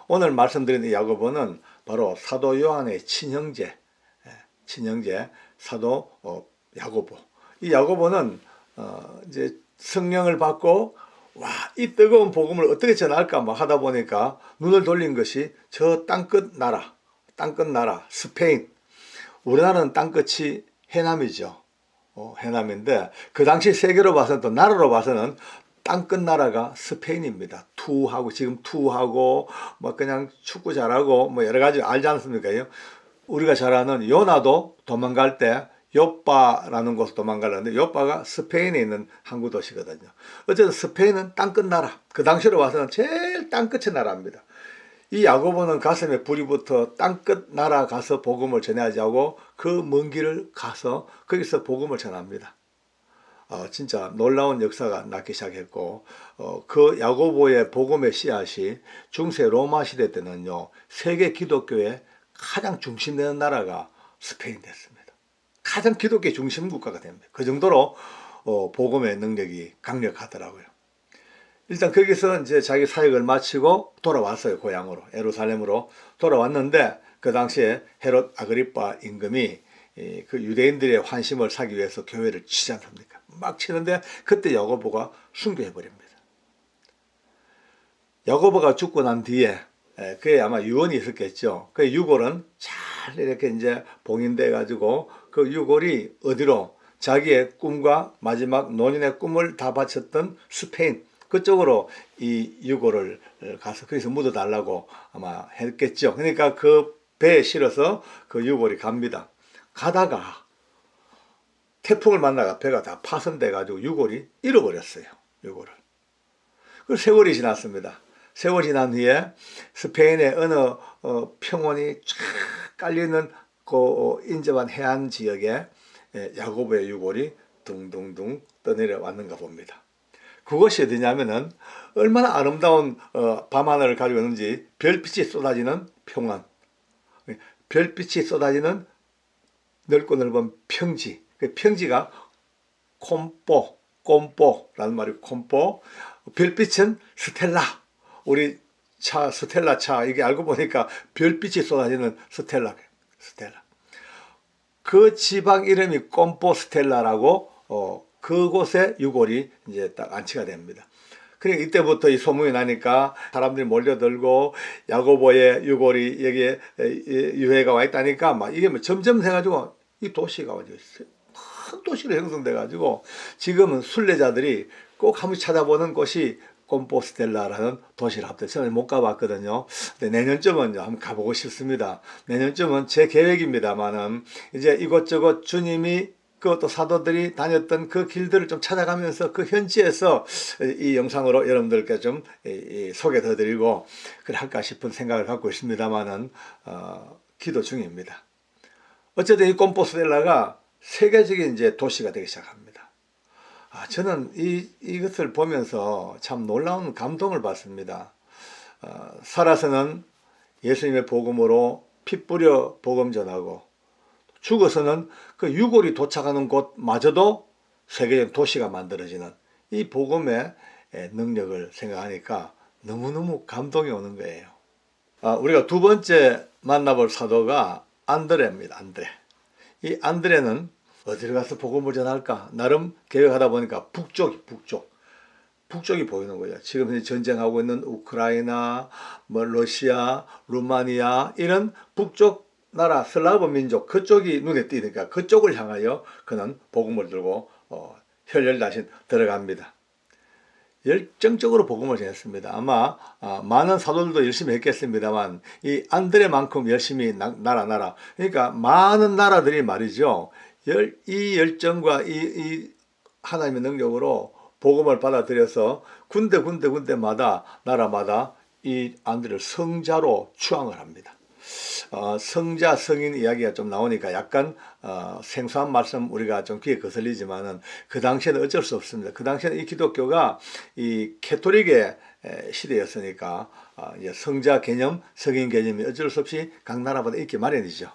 오늘 말씀드린 야고보는 바로 사도 요한의 친형제, 사도 야고보. 이 야고보는 이제 성령을 받고 이 뜨거운 복음을 어떻게 전할까 막 하다 보니까 눈을 돌린 것이 저 땅끝 나라 스페인. 우리나라는 땅끝이 해남이죠. 해남인데 그 당시 세계로 봐서는 또 나라로 봐서는 땅끝 나라가 스페인입니다. 투하고 지금 투하고 뭐 그냥 축구 잘하고 뭐 여러 가지 알지 않습니까? 우리가 잘 아는 요나도 도망갈 때 요빠라는 곳을 도망가려는데 요빠가 스페인에 있는 항구 도시거든요. 어쨌든 스페인은 땅끝 나라. 그 당시로 봐서는 제일 땅끝의 나라입니다. 이 야고보는 가슴에 불이 붙어 땅끝 나라 가서 복음을 전해야지 하고 그 먼 길을 가서 거기서 복음을 전합니다. 진짜 놀라운 역사가 나기 시작했고 그 야고보의 복음의 씨앗이 중세 로마 시대 때는요 세계 기독교의 가장 중심되는 나라가 스페인 됐습니다. 가장 기독교 중심 국가가 됩니다. 그 정도로 복음의 능력이 강력하더라고요. 일단 거기서 이제 자기 사역을 마치고 돌아왔어요. 고향으로 예루살렘으로 돌아왔는데 그 당시에 헤롯 아그리파 임금이 그 유대인들의 환심을 사기 위해서 교회를 치지 않습니까? 막 치는데 그때 야고보가 순교해 버립니다. 야고보가 죽고 난 뒤에 그에 아마 유언이 있었겠죠. 그 유골은 잘 이렇게 이제 봉인돼 가지고 그 유골이 어디로 자기의 꿈과 마지막 노년의 꿈을 다 바쳤던 스페인 그쪽으로 이 유골을 가서 거기서 묻어달라고 아마 했겠죠. 그러니까 그 배에 실어서 그 유골이 갑니다. 가다가 태풍을 만나가 배가 다 파손돼 가지고 유골이 잃어버렸어요. 유골을. 그 세월이 지났습니다. 세월이 지난 후에 스페인의 어느 평원이 쫙 깔리는 그 인접한 해안 지역에 야고보의 유골이 둥둥둥 떠내려 왔는가 봅니다. 그것이 어디냐면은 얼마나 아름다운 밤하늘을 가지고 있는지 별빛이 쏟아지는 평원, 별빛이 쏟아지는 넓고 넓은 평지. 그 평지가 콤뽀라는 말이 콤뽀. 별빛은 스텔라. 우리 차 스텔라 차 이게 알고 보니까 별빛이 쏟아지는 스텔라. 그 지방 이름이 콤포스텔라라고 그곳에 유골이 이제 딱 안치가 됩니다. 그러니까 이때부터 이 소문이 나니까 사람들이 몰려들고 야고보의 유골이 여기에 유해가 와 있다니까 막 이게 뭐 점점 해가지고 이 도시가 완전 큰 도시로 형성돼 가지고 지금은 순례자들이 꼭 한 번씩 찾아보는 곳이 콤포스텔라라는 도시를 합니다. 저는 못 가봤거든요. 근데 내년쯤은 한번 가보고 싶습니다. 내년쯤은 제 계획입니다만은 이제 이곳저곳 주님이 그것도 사도들이 다녔던 그 길들을 좀 찾아가면서 그 현지에서 이 영상으로 여러분들께 좀 소개해 드리고 그래 할까 싶은 생각을 갖고 있습니다만은 기도 중입니다. 어쨌든 이 콤포스텔라가 세계적인 이제 도시가 되기 시작합니다. 저는 이것을 보면서 참 놀라운 감동을 받습니다. 살아서는 예수님의 복음으로 피 뿌려 복음 전하고 죽어서는 그 유골이 도착하는 곳마저도 세계적 도시가 만들어지는 이 복음의 능력을 생각하니까 너무너무 감동이 오는 거예요. 우리가 두 번째 만나볼 사도가 안드레입니다. 이 안드레는 어디를 가서 복음을 전할까? 나름 계획하다 보니까 북쪽이 보이는 거예요. 지금 현재 전쟁하고 있는 우크라이나, 뭐 러시아, 루마니아 이런 북쪽 나라 슬라브 민족 그쪽이 눈에 띄니까 그쪽을 향하여 그는 복음을 들고 혈혈단신 들어갑니다. 열정적으로 복음을 전했습니다. 아마 많은 사도들도 열심히 했겠습니다만 이 안드레만큼 열심히 나라 그러니까 많은 나라들이 말이죠. 이 열정과 이 하나님의 능력으로 복음을 받아들여서 군데마다 나라마다 이 안드레를 성자로 추앙을 합니다. 성자 성인 이야기가 좀 나오니까 약간 생소한 말씀 우리가 좀 귀에 거슬리지만은 그 당시에는 어쩔 수 없습니다. 그 당시에는 이 기독교가 이 캐토릭의 시대였으니까 이제 성자 개념, 성인 개념이 어쩔 수 없이 각 나라마다 있기 마련이죠.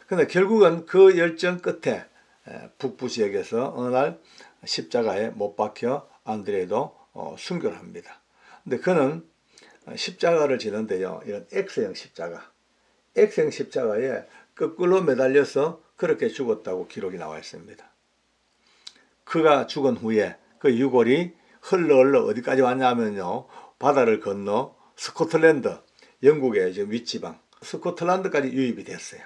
그런데 결국은 그 열정 끝에 북부 지역에서 어느 날 십자가에 못 박혀 안드레도 순교를 합니다. 근데 그는 십자가를 지는데요. 이런 X형 십자가. X형 십자가에 거꾸로 매달려서 그렇게 죽었다고 기록이 나와 있습니다. 그가 죽은 후에 그 유골이 흘러 어디까지 왔냐면요. 바다를 건너 스코틀랜드, 영국의 이제 윗지방 스코틀랜드까지 유입이 됐어요.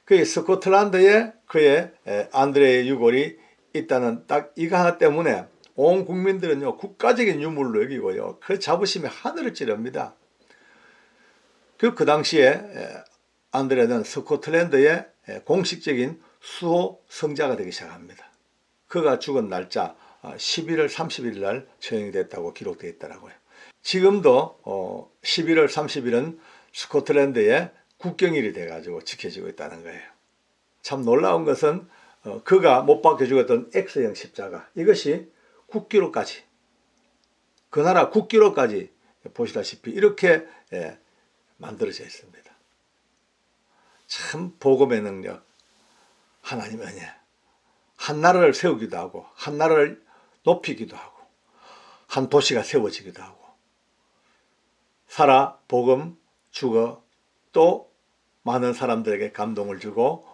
그 스코틀랜드에 그의 안드레의 유골이 있다는 딱 이거 하나 때문에 온 국민들은요 국가적인 유물로 여기고요. 그 자부심이 하늘을 찌릅니다. 그 당시에 안드레는 스코틀랜드의 공식적인 수호 성자가 되기 시작합니다. 그가 죽은 날짜 11월 30일 날 처형이 됐다고 기록되어 있더라고요. 지금도 11월 30일은 스코틀랜드의 국경일이 돼가지고 지켜지고 있다는 거예요. 참 놀라운 것은 그가 못 박혀 죽었던 X형 십자가, 이것이 국기로까지, 그 나라 국기로까지 보시다시피 이렇게 만들어져 있습니다. 참 복음의 능력, 하나님의 은혜, 한 나라를 세우기도 하고 한 나라를 높이기도 하고 한 도시가 세워지기도 하고 살아 복음 죽어 또 많은 사람들에게 감동을 주고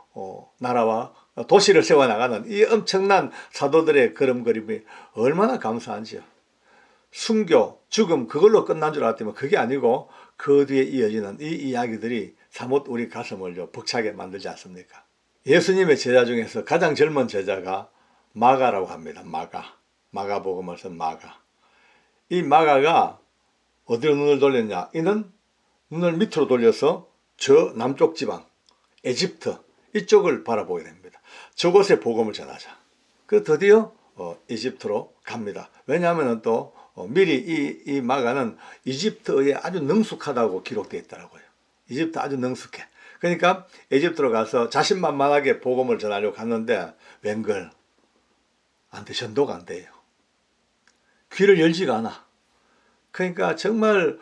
나라와 도시를 세워나가는 이 엄청난 사도들의 걸음걸음이 얼마나 감사한지요. 순교, 죽음 그걸로 끝난 줄 알았더니 그게 아니고 그 뒤에 이어지는 이 이야기들이 사뭇 우리 가슴을 벅차게 만들지 않습니까? 예수님의 제자 중에서 가장 젊은 제자가 마가라고 합니다. 마가복음을 쓴 마가. 이 마가가 어디로 눈을 돌렸냐? 이는 눈을 밑으로 돌려서 저 남쪽 지방 에집트 이쪽을 바라보게 됩니다. 저곳에 복음을 전하자. 그 드디어 이집트로 갑니다. 왜냐하면 또 미리 이 마가는 이집트에 아주 능숙하다고 기록되어 있더라고요. 이집트 아주 능숙해. 그러니까 이집트로 가서 자신만만하게 복음을 전하려고 갔는데 웬걸 안 돼, 전도가 안 돼요. 귀를 열지가 않아. 그러니까 정말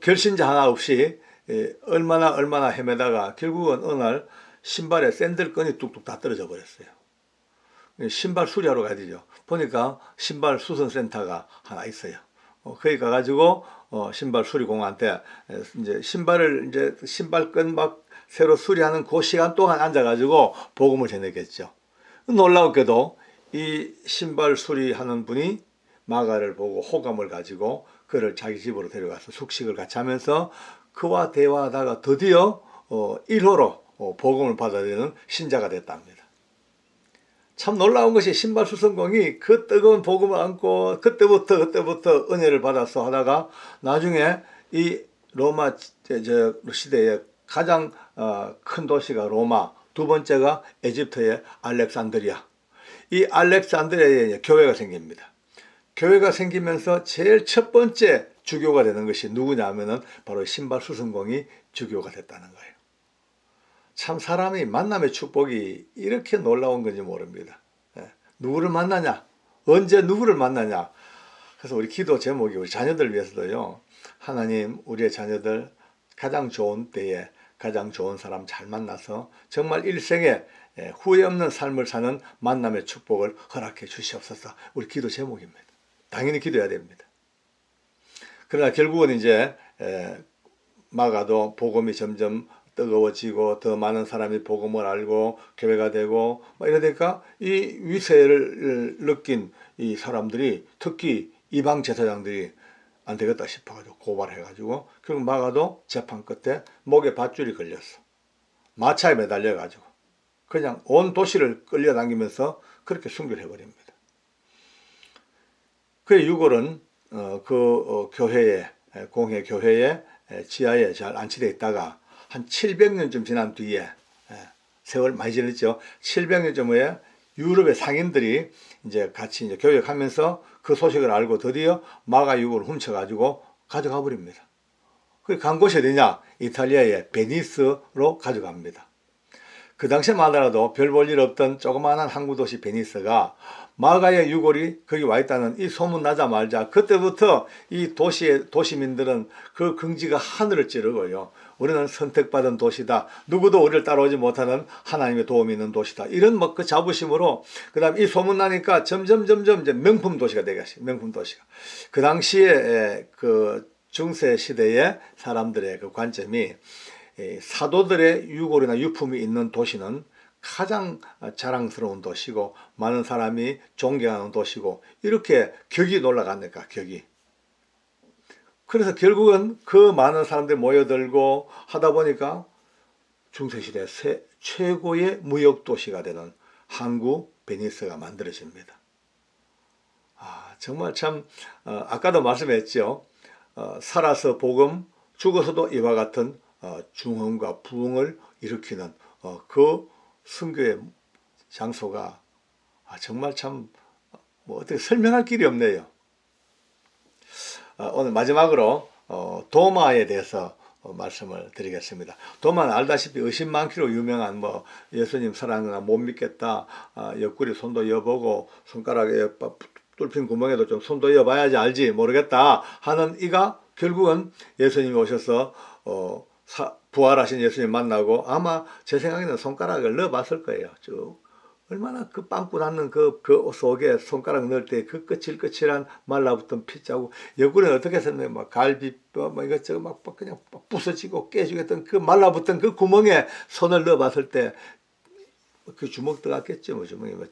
결신자 하나 없이 얼마나 헤매다가 결국은 어느 날 신발에 샌들끈이 뚝뚝 다 떨어져 버렸어요. 신발 수리하러 가야 되죠. 보니까 신발 수선센터가 하나 있어요. 거기 가가지고 신발 수리공한테 이제 신발끈 막 새로 수리하는 그 시간 동안 앉아가지고 복음을 전했겠죠. 놀라웠게도 이 신발 수리하는 분이 마가를 보고 호감을 가지고 그를 자기 집으로 데려가서 숙식을 같이 하면서 그와 대화하다가 드디어 1호로 복음을 받아들이는 신자가 됐답니다. 참 놀라운 것이 신발 수선공이 그 뜨거운 복음을 안고 그때부터 은혜를 받아서 하다가 나중에 이 로마 시대의 가장 큰 도시가 로마, 두 번째가 에집트의 알렉산드리아. 이 알렉산드리아에 교회가 생깁니다. 교회가 생기면서 제일 첫 번째 주교가 되는 것이 누구냐 하면은 바로 신발 수선공이 주교가 됐다는 거예요. 참 사람이 만남의 축복이 이렇게 놀라운 건지 모릅니다. 누구를 만나냐? 언제 누구를 만나냐? 그래서 우리 기도 제목이 우리 자녀들 위해서도요. 하나님 우리의 자녀들 가장 좋은 때에 가장 좋은 사람 잘 만나서 정말 일생에 후회 없는 삶을 사는 만남의 축복을 허락해 주시옵소서. 우리 기도 제목입니다. 당연히 기도해야 됩니다. 그러나 결국은 이제 마가도 복음이 점점 뜨거워지고 더 많은 사람이 복음을 알고 교회가 되고 이러니까 이 위세를 느낀 이 사람들이 특히 이방 제사장들이 안 되겠다 싶어가지고 고발해가지고 결국 마가도 재판 끝에 목에 밧줄이 걸렸어. 마차에 매달려가지고 그냥 온 도시를 끌려다니면서 그렇게 순교를 해버립니다. 그의 유골은 교회에 공회 교회에 지하에 잘 안치되어 있다가 한 700년쯤 지난 뒤에 세월 많이 지났죠. 700년쯤 후에 유럽의 상인들이 이제 같이 이제 교역하면서 그 소식을 알고 드디어 마가 유골을 훔쳐가지고 가져가 버립니다. 그 간 곳이 어디냐? 이탈리아의 베니스로 가져갑니다. 그 당시만 하더라도 별 볼 일 없던 조그마한 항구 도시 베니스가 마가의 유골이 거기 와 있다는 이 소문 나자마자 그때부터 이 도시민들은 그 긍지가 하늘을 찌르고요. 우리는 선택받은 도시다. 누구도 우리를 따라오지 못하는 하나님의 도움이 있는 도시다. 이런 그 자부심으로 그다음 이 소문 나니까 점점 이제 명품 도시가 되겠어요. 명품 도시가. 그 당시에 그 중세 시대의 사람들의 그 관점이 사도들의 유골이나 유품이 있는 도시는 가장 자랑스러운 도시고 많은 사람이 존경하는 도시고 이렇게 격이 올라가니까 격이. 그래서 결국은 그 많은 사람들이 모여들고 하다 보니까 중세시대 최고의 무역도시가 되는 항구 베니스가 만들어집니다. 정말 참 아까도 말씀했죠. 살아서 복음, 죽어서도 이와 같은 중흥과 부흥을 일으키는 그 선교의 장소가 정말 참 뭐 어떻게 설명할 길이 없네요. 오늘 마지막으로 도마에 대해서 말씀을 드리겠습니다. 도마는 알다시피 의심 많기로 유명한 뭐 예수님 사랑하나 못 믿겠다, 옆구리 손도 여보고 손가락에 뚫힌 구멍에도 좀 손도 여봐야지 알지 모르겠다 하는 이가 결국은 예수님이 오셔서 부활하신 예수님 만나고 아마 제 생각에는 손가락을 넣어봤을 거예요. 쭉 얼마나 그 빵꾸 났는 그 속에 손가락 넣을 때 그 거칠거칠한 말라붙은 피자국, 옆구리는 어떻게 했었나요? 막 갈비뼈 뭐 이것저것 막 그냥 부서지고 깨지겠던 그 말라붙은 그 구멍에 손을 넣어봤을 때 그 주먹 들어갔겠죠. 뭐 주먹이 뭐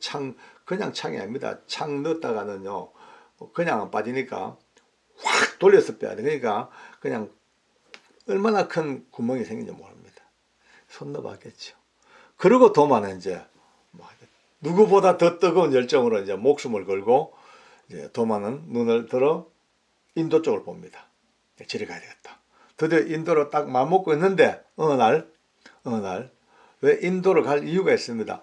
그냥 창이 아닙니다. 창 넣었다가는요 그냥 안 빠지니까 확 돌려서 빼야 돼. 그러니까 그냥 얼마나 큰 구멍이 생긴지 모릅니다. 손 넣어봤겠죠. 그리고 도마는 이제 누구보다 더 뜨거운 열정으로 이제 목숨을 걸고 이제 도마는 눈을 들어 인도 쪽을 봅니다. 저리 가야 되겠다. 드디어 인도로 딱 마음먹고 있는데 어느 날 왜 인도를 갈 이유가 있습니다.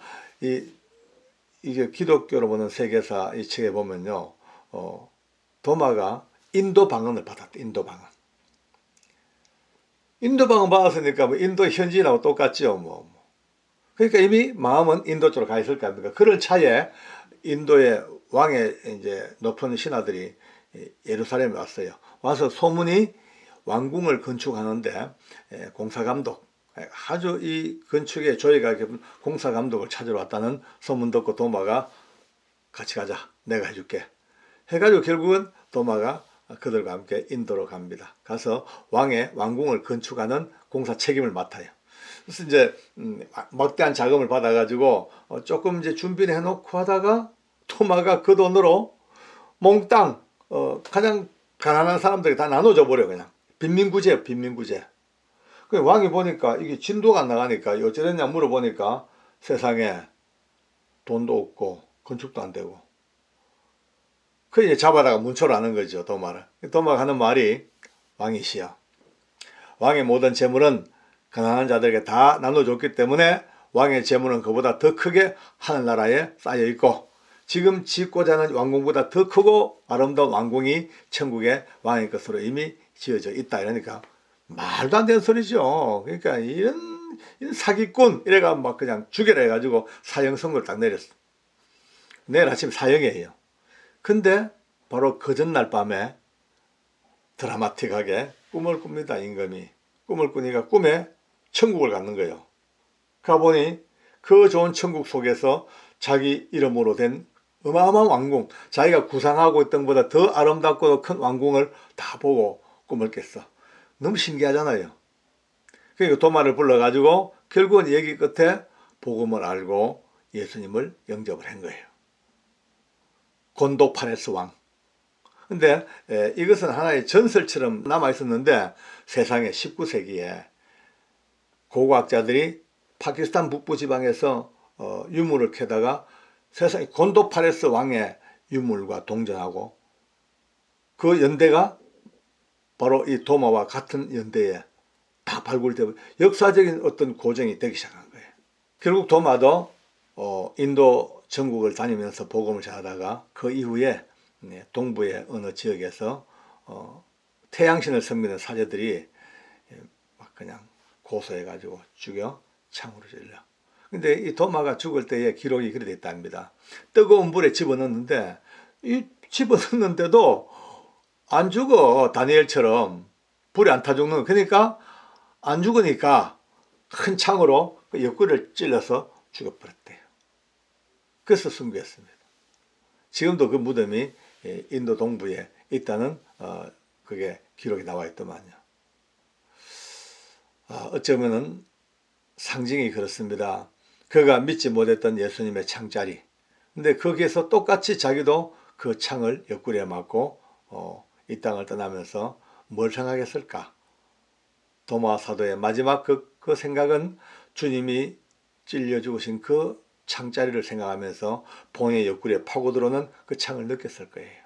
이게 기독교로 보는 세계사 이 책에 보면요, 도마가 인도 방언을 받았다. 인도 방언. 인도 방언 받았으니까 뭐 인도 현지인하고 똑같죠. 그러니까 이미 마음은 인도 쪽으로 가 있을 거 아닙니까? 그럴 차에 인도의 왕의 이제 높은 신하들이 예루살렘에 왔어요. 와서 소문이 왕궁을 건축하는데 공사감독, 아주 이 건축에 조예가 깊은 공사감독을 찾으러 왔다는 소문 듣고 도마가 같이 가자, 내가 해줄게 해가지고 결국은 도마가 그들과 함께 인도로 갑니다. 가서 왕궁을 건축하는 공사 책임을 맡아요. 그래서 이제 막대한 자금을 받아가지고 조금 이제 준비를 해놓고 하다가 도마가 그 돈으로 몽땅 가장 가난한 사람들이 다 나눠줘 버려. 그냥 빈민구제. 그 왕이 보니까 이게 진도가 안 나가니까 어쩌랬냐 물어보니까 세상에 돈도 없고 건축도 안 되고 그 이제 잡아다가 문초를 하는 거죠. 도마가 하는 말이 왕이시여, 왕의 모든 재물은 가난한 자들에게 다 나눠줬기 때문에 왕의 재물은 그보다 더 크게 하늘나라에 쌓여있고 지금 짓고자 하는 왕궁보다 더 크고 아름다운 왕궁이 천국의 왕의 것으로 이미 지어져 있다. 이러니까 말도 안 되는 소리죠. 그러니까 이런 사기꾼 이래가 막 그냥 죽여라 해가지고 사형 선고를 딱 내렸어. 내일 아침 사형이에요. 근데 바로 그 전날 밤에 드라마틱하게 꿈을 꿉니다. 임금이 꿈을 꾸니까 꿈에 천국을 갖는 거예요. 가보니 그 좋은 천국 속에서 자기 이름으로 된 어마어마한 왕궁, 자기가 구상하고 있던 것보다 더 아름답고 더 큰 왕궁을 다 보고 꿈을 깼어. 너무 신기하잖아요. 그러니까 도마를 불러가지고 결국은 얘기 끝에 복음을 알고 예수님을 영접을 한 거예요. 곤도파레스 왕. 근데 이것은 하나의 전설처럼 남아있었는데 세상에 19세기에 고고학자들이 파키스탄 북부 지방에서 유물을 캐다가 세상에 곤도파레스 왕의 유물과 동전하고 그 연대가 바로 이 도마와 같은 연대에 다 발굴되고 역사적인 어떤 고정이 되기 시작한 거예요. 결국 도마도 인도 전국을 다니면서 복음을 전하다가 그 이후에 동부의 어느 지역에서 태양신을 섬기는 사제들이 막 그냥 고소해가지고 죽여 창으로 찔러. 근데 이 도마가 죽을 때의 기록이 그래 있답니다. 뜨거운 물에 집어넣는데 이 집어넣는데도 안 죽어. 다니엘처럼 불에 안 타 죽는. 그러니까 안 죽으니까 큰 창으로 그 옆구리를 찔러서 죽여버렸대요. 그래서 순교했습니다. 지금도 그 무덤이 인도 동부에 있다는 그게 기록이 나와 있더만요. 어쩌면은 상징이 그렇습니다. 그가 믿지 못했던 예수님의 창자리. 근데 거기에서 똑같이 자기도 그 창을 옆구리에 맞고 이 땅을 떠나면서 뭘 생각했을까? 도마 사도의 마지막 그 생각은 주님이 찔려 죽으신 그 창자리를 생각하면서 본의 옆구리에 파고 들어오는 그 창을 느꼈을 거예요.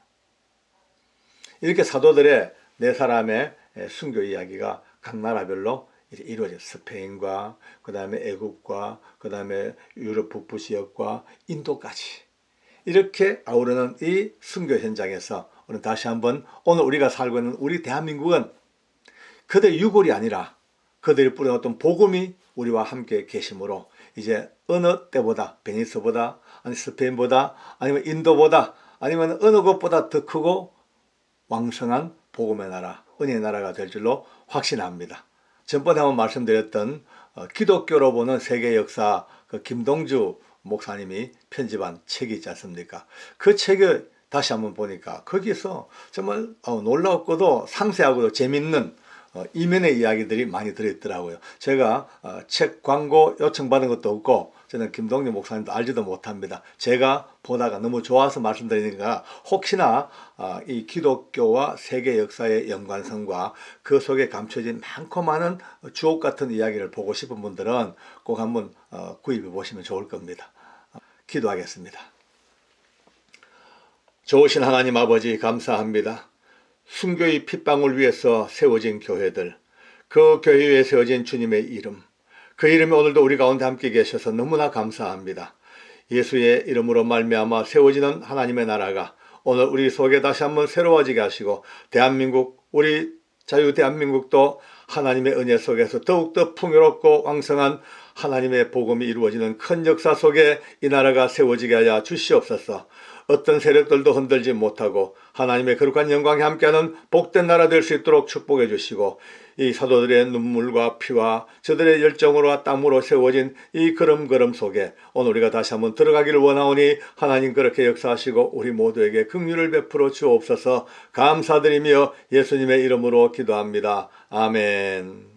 이렇게 사도들의 네 사람의 순교 이야기가 각 나라별로 이루어져요. 스페인과 그 다음에 애국과 그 다음에 유럽 북부 지역과 인도까지 이렇게 아우르는 이 순교 현장에서 오늘 다시 한번 오늘 우리가 살고 있는 우리 대한민국은 그들의 유골이 아니라 그들이 뿌려놓았던 복음이 우리와 함께 계심으로 이제 어느 때보다 베니스보다 아니 스페인보다 아니면 인도보다 아니면 어느 곳보다 더 크고 왕성한 복음의 나라, 은혜의 나라가 될 줄로 확신합니다. 전번에 한번 말씀드렸던 기독교로 보는 세계 역사 그 김동주 목사님이 편집한 책이 있지 않습니까? 그 책을 다시 한번 보니까 거기서 정말 놀랍고도 상세하고도 재밌는 이면의 이야기들이 많이 들어있더라고요. 제가 책 광고 요청받은 것도 없고 저는 김동주 목사님도 알지도 못합니다. 제가 보다가 너무 좋아서 말씀드리니까 혹시나 이 기독교와 세계 역사의 연관성과 그 속에 감춰진 많고 많은 주옥 같은 이야기를 보고 싶은 분들은 꼭 한번 구입해 보시면 좋을 겁니다. 기도하겠습니다. 좋으신 하나님 아버지 감사합니다. 순교의 핏방울 위에서 세워진 교회들, 그 교회 위에 세워진 주님의 이름, 그 이름이 오늘도 우리 가운데 함께 계셔서 너무나 감사합니다. 예수의 이름으로 말미암아 세워지는 하나님의 나라가 오늘 우리 속에 다시 한번 새로워지게 하시고 대한민국, 우리 자유 대한민국도 하나님의 은혜 속에서 더욱더 풍요롭고 왕성한 하나님의 복음이 이루어지는 큰 역사 속에 이 나라가 세워지게 하여 주시옵소서. 어떤 세력들도 흔들지 못하고 하나님의 거룩한 영광에 함께하는 복된 나라 될 수 있도록 축복해 주시고 이 사도들의 눈물과 피와 저들의 열정으로 땀으로 세워진 이 걸음걸음 속에 오늘 우리가 다시 한번 들어가기를 원하오니 하나님 그렇게 역사하시고 우리 모두에게 긍휼을 베풀어 주옵소서. 감사드리며 예수님의 이름으로 기도합니다. 아멘.